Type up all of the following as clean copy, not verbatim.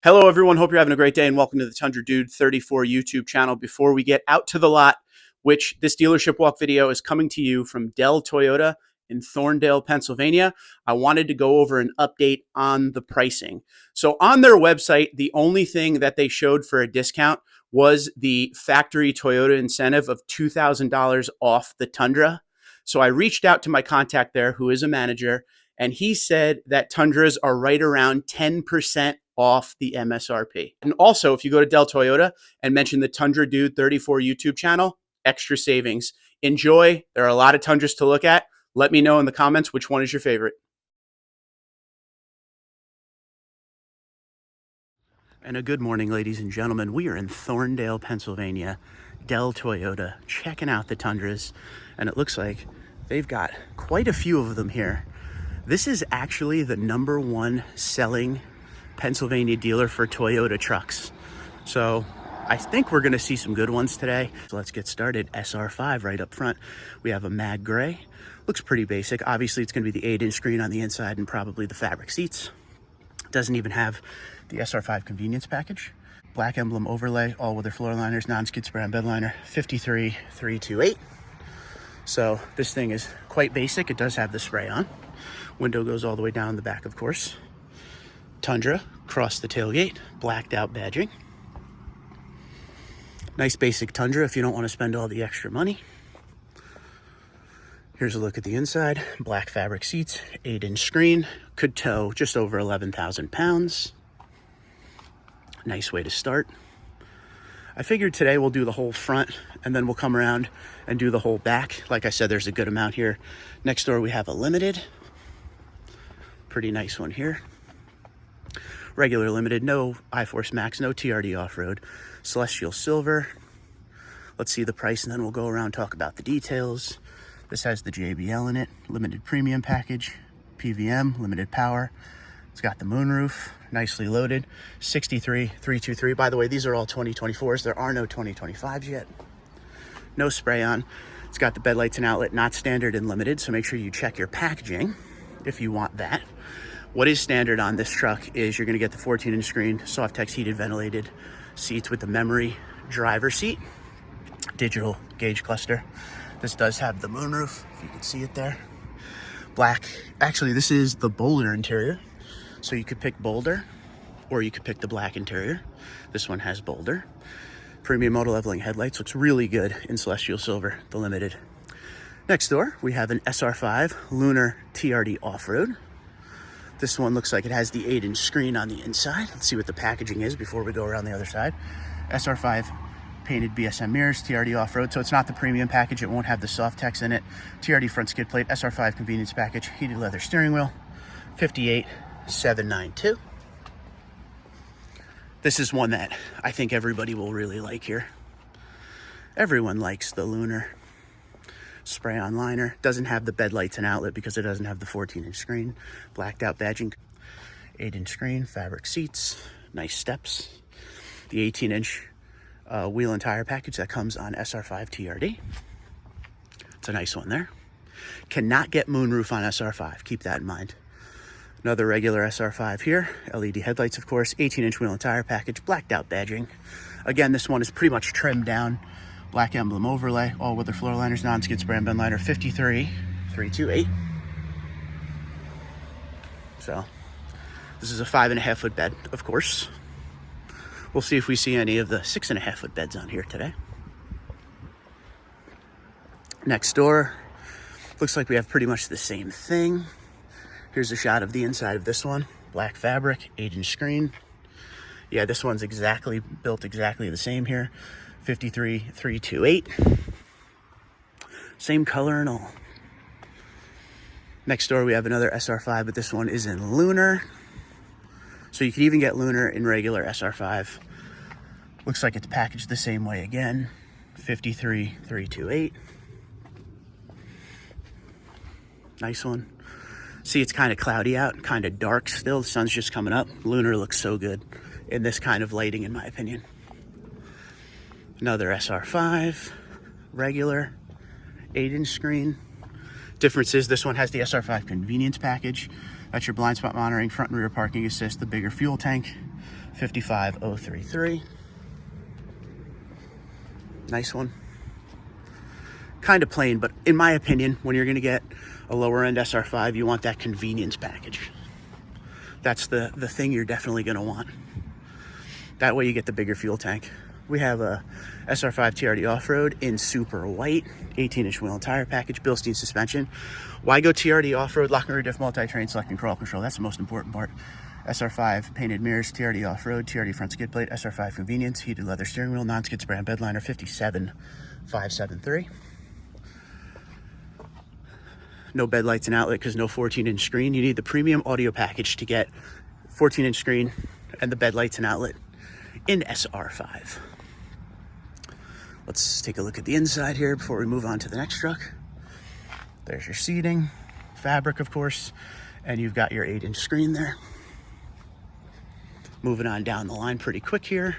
Hello, everyone. Hope you're having a great day and welcome to the Tundra Dude 34 YouTube channel. Before we get out to the lot, which this dealership walk video is coming to you from Dell Toyota in Thorndale, Pennsylvania, I wanted to go over an update on the pricing. So on their website, the only thing that they showed for a discount was the factory Toyota incentive of $2,000 off the Tundra. So I reached out to my contact there, who is a manager, and he said that Tundras are right around 10% off the MSRP. And also, if you go to Dell Toyota and mention the Tundra Dude 34 YouTube channel, extra savings. Enjoy. There are a lot of Tundras to look at. Let me know in the comments which one is your favorite. And a good morning, ladies and gentlemen. We are in Thorndale, Pennsylvania, Dell Toyota, checking out the Tundras, and it looks like they've got quite a few of them here. This is actually the #1 selling Pennsylvania dealer for Toyota trucks. So I think we're gonna see some good ones today. So let's get started. SR5 right up front. We have a matte gray. Looks pretty basic. Obviously it's gonna be the 8-inch screen on the inside and probably the fabric seats. Doesn't even have the SR5 convenience package. Black emblem overlay, all weather floor liners, non-skid spray on bed liner, 53328. So this thing is quite basic. It does have the spray on. Window goes all the way down the back, of course. Tundra, across the tailgate, blacked out badging. Nice basic Tundra if you don't want to spend all the extra money. Here's a look at the inside. Black fabric seats, 8-inch screen, could tow just over 11,000 pounds. Nice way to start. I figured today we'll do the whole front and then we'll come around and do the whole back. Like I said, there's a good amount here. Next door we have a limited. Pretty nice one here. Regular limited, no iForce Max, no TRD off-road. Celestial silver. Let's see the price and then we'll go around and talk about the details. This has the JBL in it, limited premium package, PVM, limited power. It's got the moonroof, nicely loaded, 63,323. By the way, these are all 2024s. There are no 2025s yet. No spray on. It's got the bed lights and outlet, not standard and limited, so make sure you check your packaging if you want that. What is standard on this truck is you're gonna get the 14-inch screen, Softex heated ventilated seats with the memory driver seat, digital gauge cluster. This does have the moonroof, if you can see it there. Black, actually this is the Boulder interior. So you could pick Boulder or you could pick the black interior. This one has Boulder. Premium auto leveling headlights, looks really good in Celestial Silver, the limited. Next door, we have an SR5 Lunar TRD off-road. This one looks like it has the 8-inch screen on the inside. Let's see what the packaging is before we go around the other side. SR5 painted BSM mirrors, TRD off-road. So it's not the premium package. It won't have the Softex in it. TRD front skid plate, SR5 convenience package, heated leather steering wheel, 58,792. This is one that I think everybody will really like here. Everyone likes the Lunar. Spray on liner, doesn't have the bed lights and outlet because it doesn't have the 14-inch screen. Blacked out badging, 8-inch screen, fabric seats, nice steps. The 18-inch wheel and tire package that comes on SR5 TRD. It's a nice one there. Cannot get moonroof on SR5, keep that in mind. Another regular SR5 here, LED headlights of course, 18-inch wheel and tire package, blacked out badging. Again, this one is pretty much trimmed down. Black emblem overlay, all weather floor liners, non-skid spray and bed liner, 53,328. So this is a 5.5 foot bed, of course. We'll see if we see any of the 6.5 foot beds on here today. Next door, looks like we have pretty much the same thing. Here's a shot of the inside of this one. Black fabric, 8-inch screen. Yeah, this one's built exactly the same here. 53,328. Same color and all. Next door we have another SR5, but this one is in Lunar. So you could even get Lunar in regular SR5. Looks like it's packaged the same way again. 53,328. Nice one. See, it's kind of cloudy out, kind of dark still. The sun's just coming up. Lunar looks so good in this kind of lighting, in my opinion. Another SR5, regular, 8-inch screen. Difference is this one has the SR5 convenience package. That's your blind spot monitoring, front and rear parking assist, the bigger fuel tank, 55033. Nice one. Kind of plain, but in my opinion, when you're going to get a lower end SR5, you want that convenience package. That's the thing you're definitely going to want. That way you get the bigger fuel tank. We have a SR5 TRD off-road in super white, 18-inch wheel and tire package, Bilstein suspension. Why go TRD off-road? Lock and rear diff, multi-train, select and crawl control. That's the most important part. SR5 painted mirrors, TRD off-road, TRD front skid plate, SR5 convenience, heated leather steering wheel, non-skid spray and bed liner, 57573. No bed lights and outlet because no 14-inch screen. You need the premium audio package to get 14-inch screen and the bed lights and outlet in SR5. Let's take a look at the inside here before we move on to the next truck. There's your seating, fabric, of course, and you've got your 8-inch screen there. Moving on down the line pretty quick here.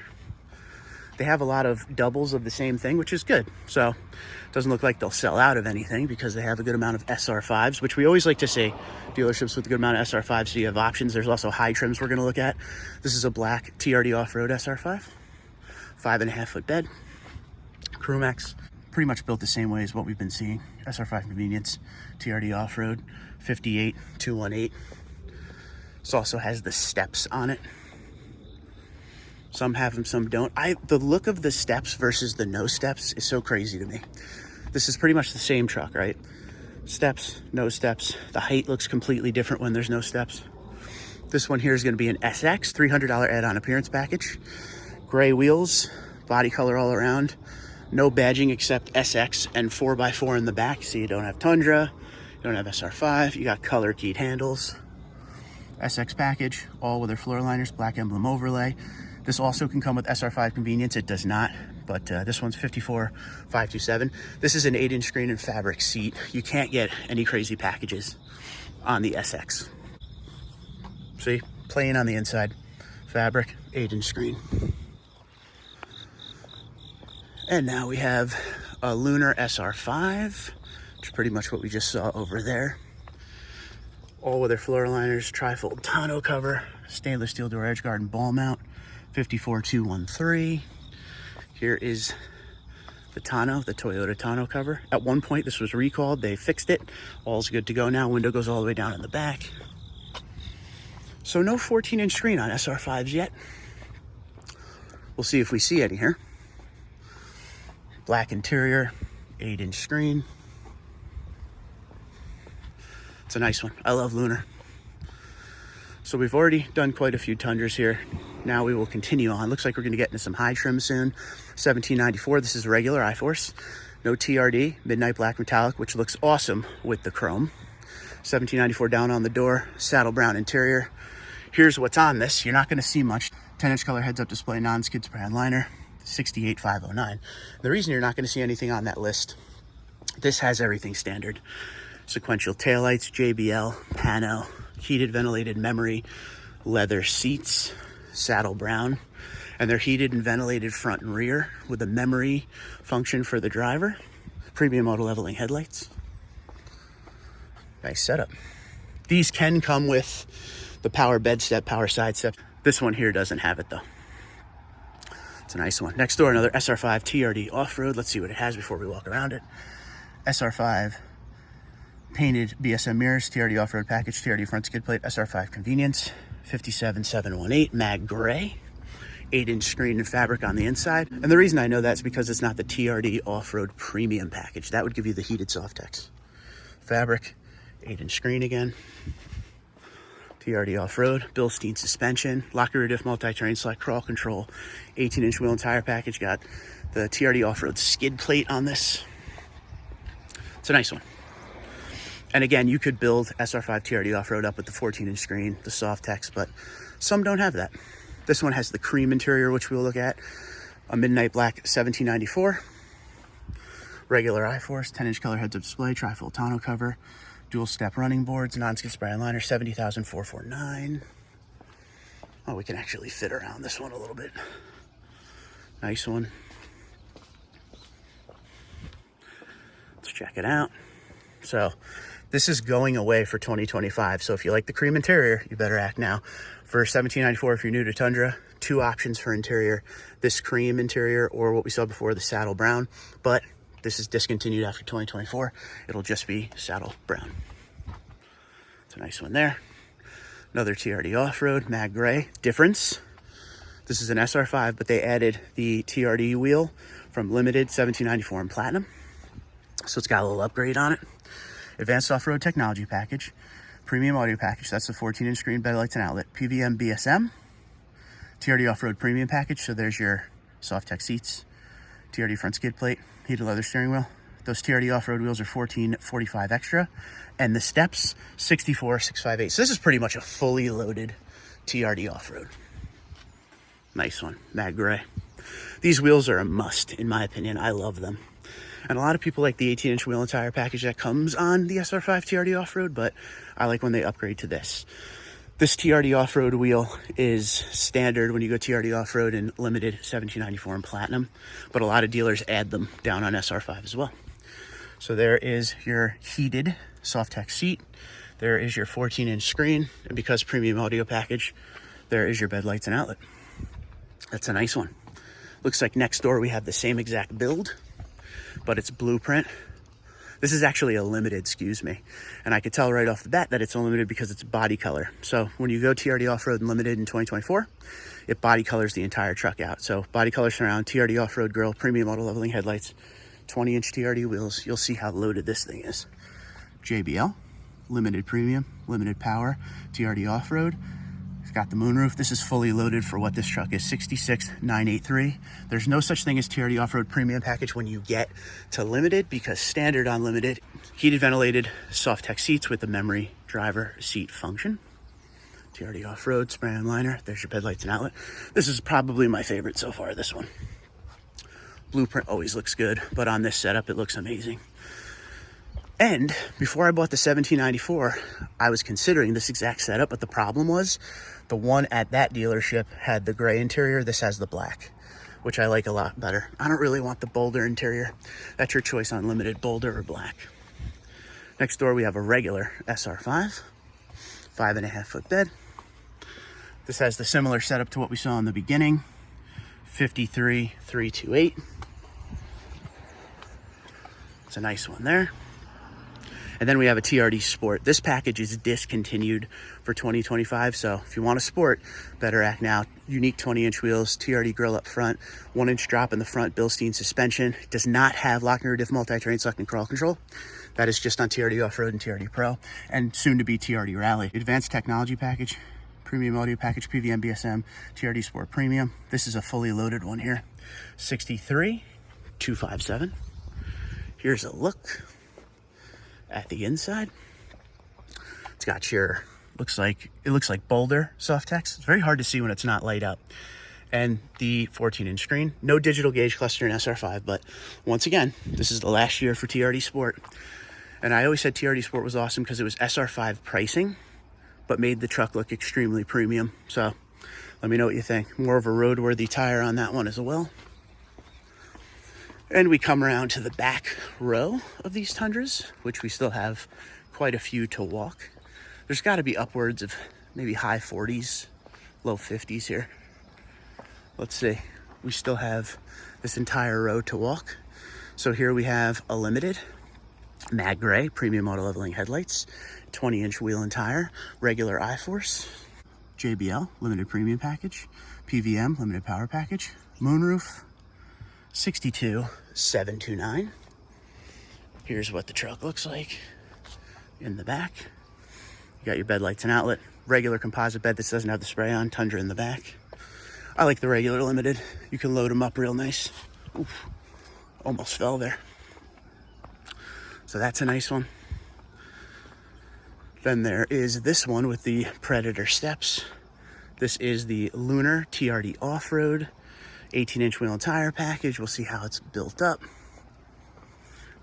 They have a lot of doubles of the same thing, which is good. So it doesn't look like they'll sell out of anything because they have a good amount of SR5s, which we always like to see. Dealerships with a good amount of SR5s, so you have options. There's also high trims we're gonna look at. This is a black TRD off-road SR5, 5.5 foot bed, Crewmax. Pretty much built the same way as what we've been seeing. SR5 convenience, TRD off-road, 58218. This also has the steps on it. Some have them, some don't. The look of the steps versus the no steps is so crazy to me. This is pretty much the same truck, right? Steps, no steps. The height looks completely different when there's no steps. This one here is gonna be an SX, $300 add-on appearance package. Gray wheels, body color all around. No badging except SX and 4x4 in the back. So you don't have Tundra, you don't have SR5, you got color keyed handles. SX package, all weather floor liners, black emblem overlay. This also can come with SR5 convenience. It does not, but this one's 54527. This is an 8-inch screen and fabric seat. You can't get any crazy packages on the SX. See, plain on the inside, fabric, 8-inch screen. And now we have a Lunar SR5, which is pretty much what we just saw over there. All weather floor liners, trifold tonneau cover, stainless steel door edge guard and ball mount, 54213. Here is the tonneau, the Toyota tonneau cover. At one point this was recalled, they fixed it. All's good to go now. Window goes all the way down in the back. So no 14-inch screen on SR5s yet. We'll see if we see any here. Black interior, 8-inch screen. It's a nice one. I love Lunar. So we've already done quite a few Tundras here. Now we will continue on. Looks like we're gonna get into some high trim soon. 1794, this is regular I-Force. No TRD, midnight black metallic, which looks awesome with the chrome. 1794 down on the door, saddle brown interior. Here's what's on this. You're not gonna see much. 10-inch color heads-up display, non-skid spray and liner, 68509. The reason you're not gonna see anything on that list, this has everything standard. Sequential taillights, JBL, pano, heated ventilated memory, leather seats, saddle brown, and they're heated and ventilated front and rear with a memory function for the driver. Premium auto leveling headlights. Nice setup. These can come with the power bed step, power side step. This one here doesn't have it though. It's a nice one. Next door, another SR5 TRD off-road. Let's see what it has before we walk around it. SR5 painted BSM mirrors, TRD off-road package, TRD front skid plate, SR5 convenience, 57718, mag gray, 8-inch screen and fabric on the inside. And the reason I know that's because it's not the TRD off-road premium package. That would give you the heated Softex. Fabric, 8-inch screen again. TRD off-road, Bilstein suspension, locker rear diff, multi-terrain select, crawl control, 18-inch wheel and tire package. Got the TRD off-road skid plate on this. It's a nice one. And again, you could build SR5 TRD off-road up with the 14-inch screen, the Softex, but some don't have that. This one has the cream interior, which we'll look at. A midnight black 1794. Regular I-Force, 10-inch color heads-up display, trifold tonneau cover, dual step running boards, non-skid spray and liner, 70,449. Oh, we can actually fit around this one a little bit. Nice one. Let's check it out. So this is going away for 2025. So if you like the cream interior, you better act now. For 1794, if you're new to Tundra, two options for interior, this cream interior or what we saw before, the saddle brown, but this is discontinued after 2024. It'll just be saddle brown. It's a nice one there. Another TRD off-road, mag gray. Difference, this is an SR5, but they added the TRD wheel from limited 1794 and platinum. So it's got a little upgrade on it. Advanced off-road technology package, premium audio package, that's the 14-inch screen, bed lights and outlet, PVM BSM, TRD off-road premium package, so there's your soft tech seats, TRD front skid plate, heated leather steering wheel. Those TRD off-road wheels are 1445 extra, and the steps 64658. So this is pretty much a fully loaded TRD off-road. Nice one, mag gray. These wheels are a must, in my opinion. I love them. And a lot of people like the 18-inch wheel and tire package that comes on the SR5 TRD off-road, but I like when they upgrade to this. This TRD off-road wheel is standard when you go TRD off-road in limited 1794 and platinum, but a lot of dealers add them down on SR5 as well. So there is your heated soft tech seat. There is your 14-inch screen, and because premium audio package, there is your bed lights and outlet. That's a nice one. Looks like next door we have the same exact build, but it's blueprint. This is actually a limited, excuse me. And I could tell right off the bat that it's a limited because it's body color. So when you go TRD off-road and limited in 2024, it body colors the entire truck out. So body color surround, TRD off-road grille, premium auto leveling headlights, 20-inch TRD wheels. You'll see how loaded this thing is. JBL, limited premium, limited power, TRD off-road. It's got the moonroof. This is fully loaded for what this truck is, 66,983. There's no such thing as TRD off-road premium package when you get to limited, because standard on limited, heated ventilated soft tech seats with the memory driver seat function. TRD off-road, spray on liner. There's your bed lights and outlet. This is probably my favorite so far, this one. Blueprint always looks good, but on this setup, it looks amazing. And before I bought the 1794, I was considering this exact setup, but the problem was the one at that dealership had the gray interior. This has the black, which I like a lot better. I don't really want the bolder interior. That's your choice on limited, bolder or black. Next door, we have a regular SR5, 5.5 foot bed. This has the similar setup to what we saw in the beginning, 53,328. It's a nice one there. And then we have a TRD Sport. This package is discontinued for 2025, so if you want a Sport, better act now. Unique 20-inch wheels, TRD grille up front, 1-inch drop in the front, Bilstein suspension. It does not have locking or diff multi-terrain suck and crawl control. That is just on TRD Off-Road and TRD Pro, and soon to be TRD Rally. Advanced technology package, premium audio package, PVM BSM, TRD Sport Premium. This is a fully loaded one here, 63,257. Here's a look at the inside. It's got your, it looks like Boulder soft text. It's very hard to see when it's not light up. And the 14-inch screen, no digital gauge cluster in SR5, but once again, this is the last year for TRD Sport. And I always said TRD Sport was awesome because it was SR5 pricing, but made the truck look extremely premium. So let me know what you think. More of a roadworthy tire on that one as well. And we come around to the back row of these Tundras, which we still have quite a few to walk. There's got to be upwards of maybe high 40s, low 50s here. Let's see. We still have this entire row to walk. So here we have a limited, mag gray, premium auto leveling headlights, 20-inch wheel and tire, regular I-Force, JBL, limited premium package, PVM, limited power package, moonroof, 62,729. Here's what the truck looks like in the back. You got your bed lights and outlet, regular composite bed. This doesn't have the spray on, Tundra in the back. I like the regular limited. You can load them up real nice. Oof, almost fell there. So that's a nice one. Then there is this one with the Predator steps. This is the Lunar TRD Off-Road, 18-inch wheel and tire package. We'll see how it's built up.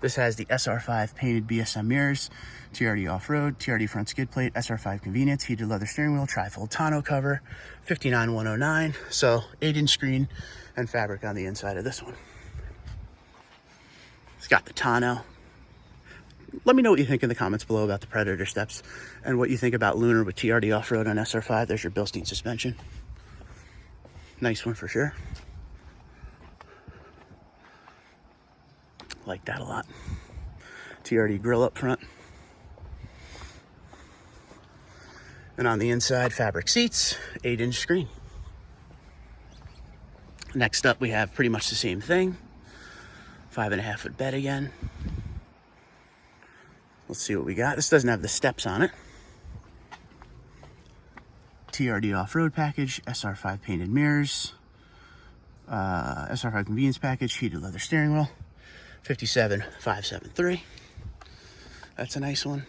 This has the SR5 painted BSM mirrors, TRD off-road, TRD front skid plate, SR5 convenience, heated leather steering wheel, trifold tonneau cover, 59,109. So 8-inch screen and fabric on the inside of this one. It's got the tonneau. Let me know what you think in the comments below about the Predator steps and what you think about Lunar with TRD off-road on SR5. There's your Bilstein suspension. Nice one for sure. Like that a lot. TRD grill up front. And on the inside, fabric seats, 8-inch screen. Next up, we have pretty much the same thing. 5.5 foot bed again. Let's see what we got. This doesn't have the steps on it. TRD off-road package, SR5 painted mirrors, SR5 convenience package, heated leather steering wheel, 57573. That's a nice one.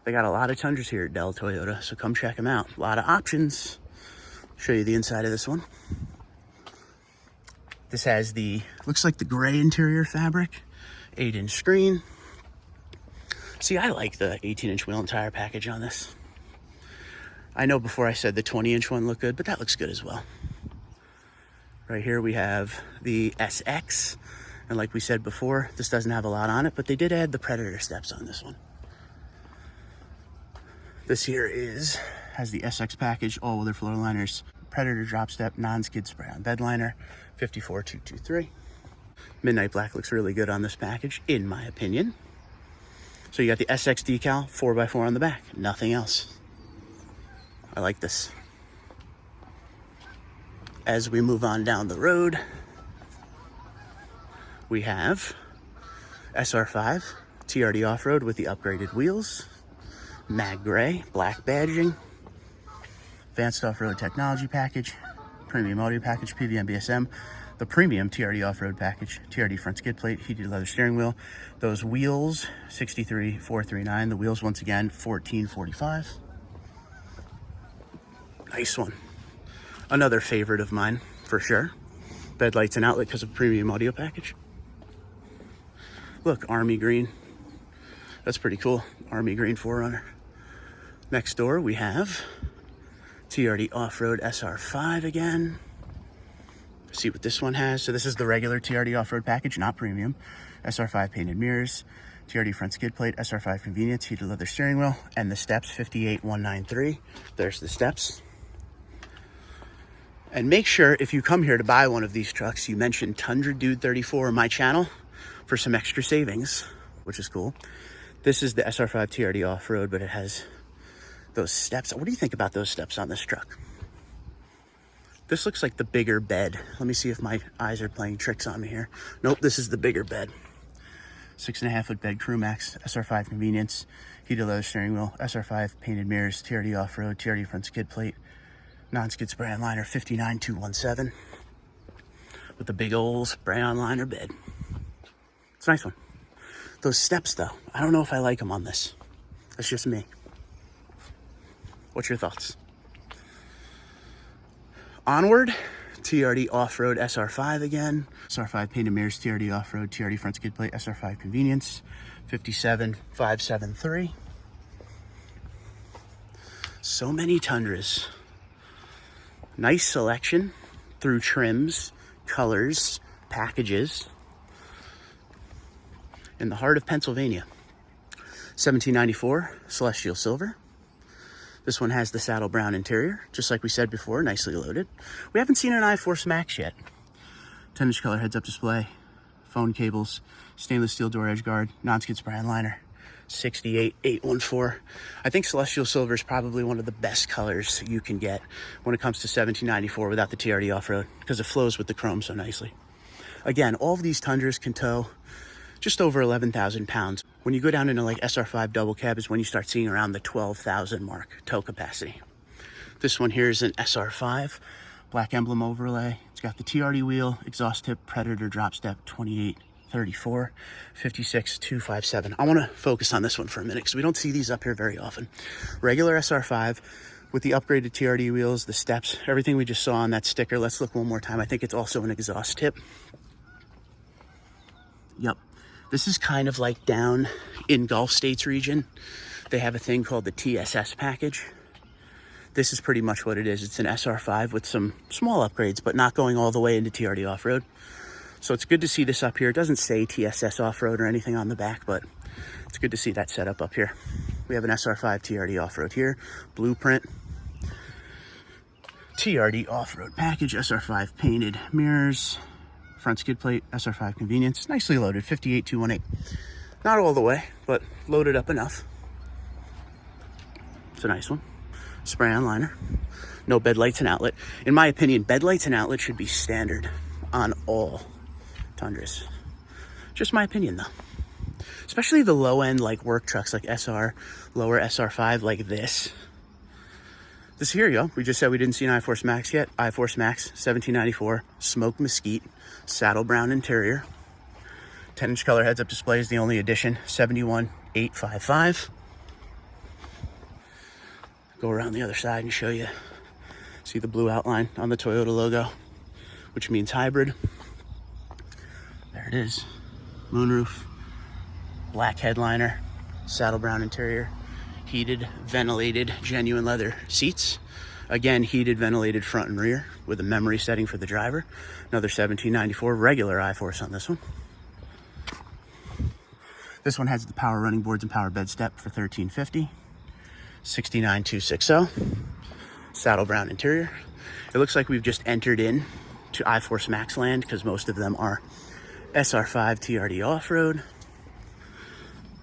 They got a lot of Tundras here at Dell Toyota, so come check them out. A lot of options. Show you the inside of this one. This has the, looks like the gray interior fabric, 8-inch screen. See, I like the 18-inch wheel and tire package on this. I know before I said the 20-inch one looked good, but that looks good as well. Right here we have the SX. And like we said before, this doesn't have a lot on it, but they did add the Predator steps on this one. This here has the SX package, all-weather floor liners, Predator drop step, non-skid spray on bed liner, 54223. Midnight black looks really good on this package, in my opinion. So you got the SX decal, 4x4 on the back, nothing else. I like this. As we move on down the road, we have SR5 TRD off-road with the upgraded wheels, mag gray, black badging, advanced off-road technology package, premium audio package, PVM BSM, the premium TRD off-road package, TRD front skid plate, heated leather steering wheel, those wheels 63,439, the wheels once again 1445. Nice one. Another favorite of mine for sure. Bed lights and outlet because of premium audio package. Look, army green. That's pretty cool. Army green 4Runner. Next door we have TRD off-road SR5 again. See what this one has. So this is the regular TRD off-road package, not premium. SR5 painted mirrors, TRD front skid plate, SR5 convenience, heated leather steering wheel, and the steps 58193. There's the steps. And make sure if you come here to buy one of these trucks, you mention Tundra Dude 34 on my channel for some extra savings, which is cool. This is the SR5 TRD off-road, but it has those steps. What do you think about those steps on this truck? This looks like the bigger bed. Let me see if my eyes are playing tricks on me here. Nope, this is the bigger bed. 6.5 foot bed, Crewmax, SR5 convenience, heated leather steering wheel, SR5 painted mirrors, TRD off-road, TRD front skid plate, non-skid spray on liner 59217 with the big old spray on liner bed. It's a nice one. Those steps though, I don't know if I like them on this. That's just me. What's your thoughts? Onward, TRD off-road SR5 again. SR5 painted mirrors, TRD off-road, TRD front skid plate, SR5 convenience, 57573. So many Tundras. Nice selection through trims, colors, packages. In the heart of Pennsylvania. 1794 Celestial Silver. This one has the saddle brown interior, just like we said before, nicely loaded. We haven't seen an iForce Max yet. 10-inch color heads-up display, phone cables, stainless steel door edge guard, non-skid spray on liner, 68814. I think Celestial Silver is probably one of the best colors you can get when it comes to 1794 without the TRD off-road, because it flows with the chrome so nicely. Again, all of these Tundras can tow just over 11,000 pounds. When you go down into like SR5 double cab is when you start seeing around the 12,000 mark tow capacity. This one here is an SR5, black emblem overlay. It's got the TRD wheel, exhaust tip, Predator drop step, 2834, 56257. I want to focus on this one for a minute because we don't see these up here very often. Regular SR5 with the upgraded TRD wheels, the steps, everything we just saw on that sticker. Let's look one more time. I think it's also an exhaust tip. Yep. This is kind of like down in Gulf States region. They have a thing called the TSS package. This is pretty much what it is. It's an SR5 with some small upgrades, but not going all the way into TRD off-road. So it's good to see this up here. It doesn't say TSS off-road or anything on the back, but it's good to see that setup up here. We have an SR5 TRD off-road here, blueprint. TRD off-road package, SR5 painted mirrors, front skid plate, SR5 convenience, nicely loaded, 58,218. Not all the way, but loaded up enough. It's a nice one. Spray-on liner. No bed lights and outlet. In my opinion, bed lights and outlet should be standard on all Tundras. Just my opinion, though. Especially the low-end, like, work trucks, like SR, lower SR5, like this. Here you go. We just said we didn't see an iForce Max yet. iForce Max, 1794, smoked mesquite, saddle brown interior. 10-inch color heads-up display is the only addition, 71,855. Go around the other side and show you. See the blue outline on the Toyota logo, which means hybrid. There it is. Moonroof, black headliner, saddle brown interior, heated, ventilated, genuine leather seats. Again, heated, ventilated front and rear with a memory setting for the driver. Another 1794, regular iForce on this one. This one has the power running boards and power bed step for 1350. 69,260. Saddle brown interior. It looks like we've just entered in to iForce Max land because most of them are SR5 TRD off-road.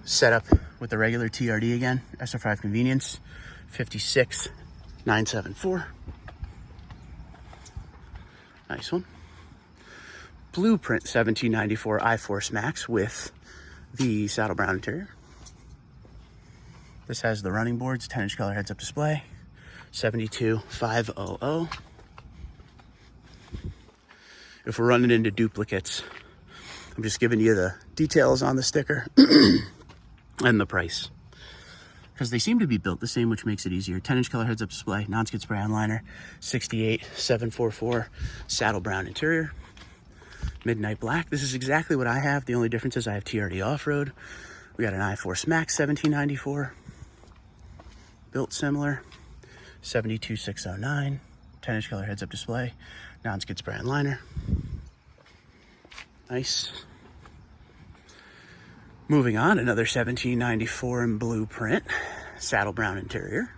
Setup with the regular TRD again, SR5 convenience, 56,974. Nice one. Blueprint 1794 iForce Max with the saddle brown interior. This has the running boards, 10-inch color heads-up display, 72,500. If we're running into duplicates, I'm just giving you the details on the sticker and the price, because they seem to be built the same, which makes it easier. 10-inch color heads-up display, non-skid spray-on liner, 68,744, saddle brown interior, midnight black. This is exactly what I have. The only difference is I have TRD off-road. We got an iForce Max 1794, built similar, 72,609, 10-inch color heads-up display, non-skid spray-on liner. Nice. Moving on, another 1794 in blueprint, saddle brown interior,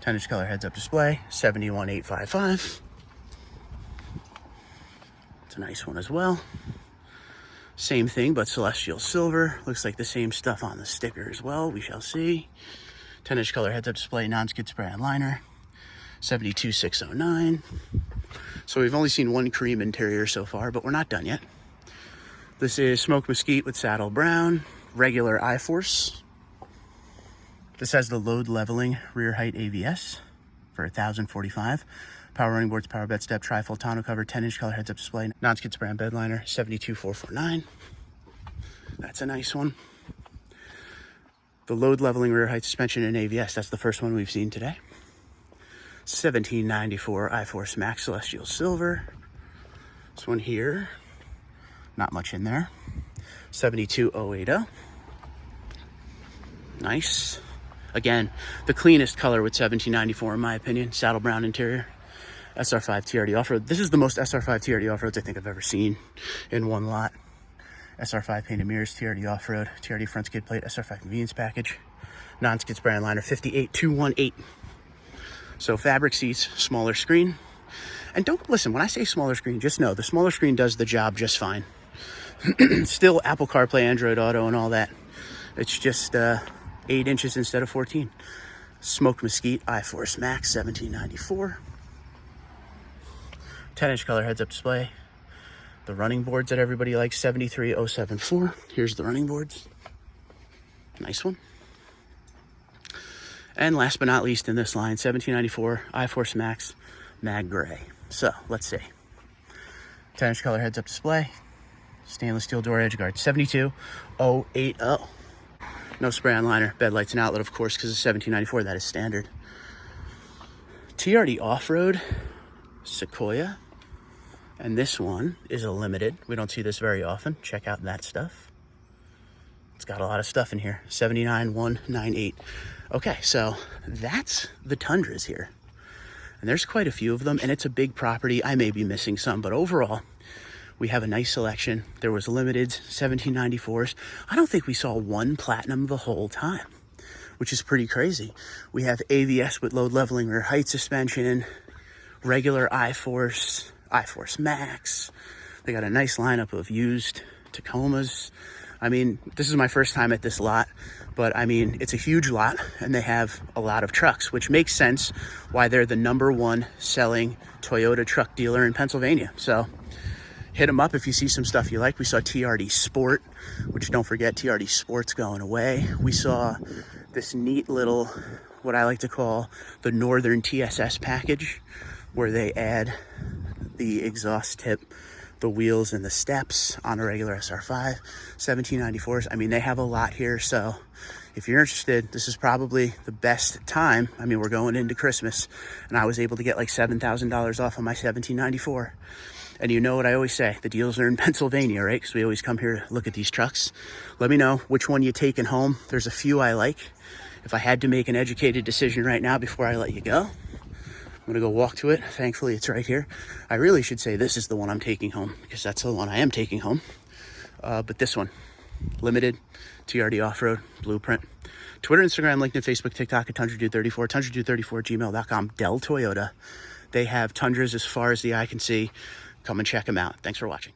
10-inch color heads-up display, 71,855. It's a nice one as well. Same thing, but celestial silver. Looks like the same stuff on the sticker as well. We shall see. 10-inch color heads-up display, non-skid spray-on liner, 72,609. So we've only seen one cream interior so far, but we're not done yet. This is smoked mesquite with saddle brown, regular iForce. This has the load leveling rear height AVS for 1,045. Power running boards, power bed step, trifold tonneau cover, 10-inch color heads-up display, non-skid spray on bed liner, 72,449. That's a nice one. The load leveling rear height suspension in AVS, that's the first one we've seen today. 1794 iForce Max Celestial Silver. This one here, not much in there. 72,080. Nice. Again, the cleanest color with 1794 in my opinion. Saddle brown interior. SR5 TRD off-road. This is the most SR5 TRD off-roads I think I've ever seen in one lot. SR5 painted mirrors, TRD off-road, TRD front skid plate, SR5 convenience package, non-skid spray on liner, 58,218. So fabric seats, smaller screen. And don't listen, when I say smaller screen, just know the smaller screen does the job just fine. Still Apple CarPlay, Android Auto, and all that. It's just 8 inches instead of 14. Smoked mesquite, iForce Max, 1794. 10-inch color heads-up display. The running boards that everybody likes, 73,074. Here's the running boards. Nice one. And last but not least in this line, 1794 iForce Max Mag Gray. So let's see. 10-inch color heads-up display. Stainless steel door edge guard, 72,080. No spray on liner, bed lights and outlet, of course, because it's 1794. That is standard. TRD off-road Sequoia. And this one is a limited. We don't see this very often. Check out that stuff. It's got a lot of stuff in here. 79,198. Okay, so that's the Tundras here. And there's quite a few of them, and it's a big property. I may be missing some, but overall, we have a nice selection. There was limiteds, 1794s. I don't think we saw one platinum the whole time. which is pretty crazy. We have AVS with load leveling rear height suspension, regular I-Force, I-Force Max. They got a nice lineup of used Tacomas. I mean, this is my first time at this lot, but I mean, it's a huge lot and they have a lot of trucks, which makes sense why they're the #1 selling Toyota truck dealer in Pennsylvania. So hit them up if you see some stuff you like. We saw TRD Sport, which don't forget, TRD Sport's going away. We saw this neat little, what I like to call the Northern TSS package, where they add the exhaust tip, the wheels and the steps on a regular SR5, 1794s. I mean, they have a lot here. So if you're interested, this is probably the best time. I mean, we're going into Christmas and I was able to get like $7,000 off on my 1794. And you know what I always say, the deals are in Pennsylvania, right? Because we always come here to look at these trucks. Let me know which one you're taking home. There's a few I like. If I had to make an educated decision right now before I let you go, I'm gonna go walk to it. Thankfully, it's right here. I really should say this is the one I'm taking home because that's the one I am taking home. But this one, limited, TRD off-road, blueprint. Twitter, Instagram, LinkedIn, Facebook, TikTok at TundraDude34, TundraDude34, gmail.com, Dell Toyota. They have Tundras as far as the eye can see. Come and check them out. Thanks for watching.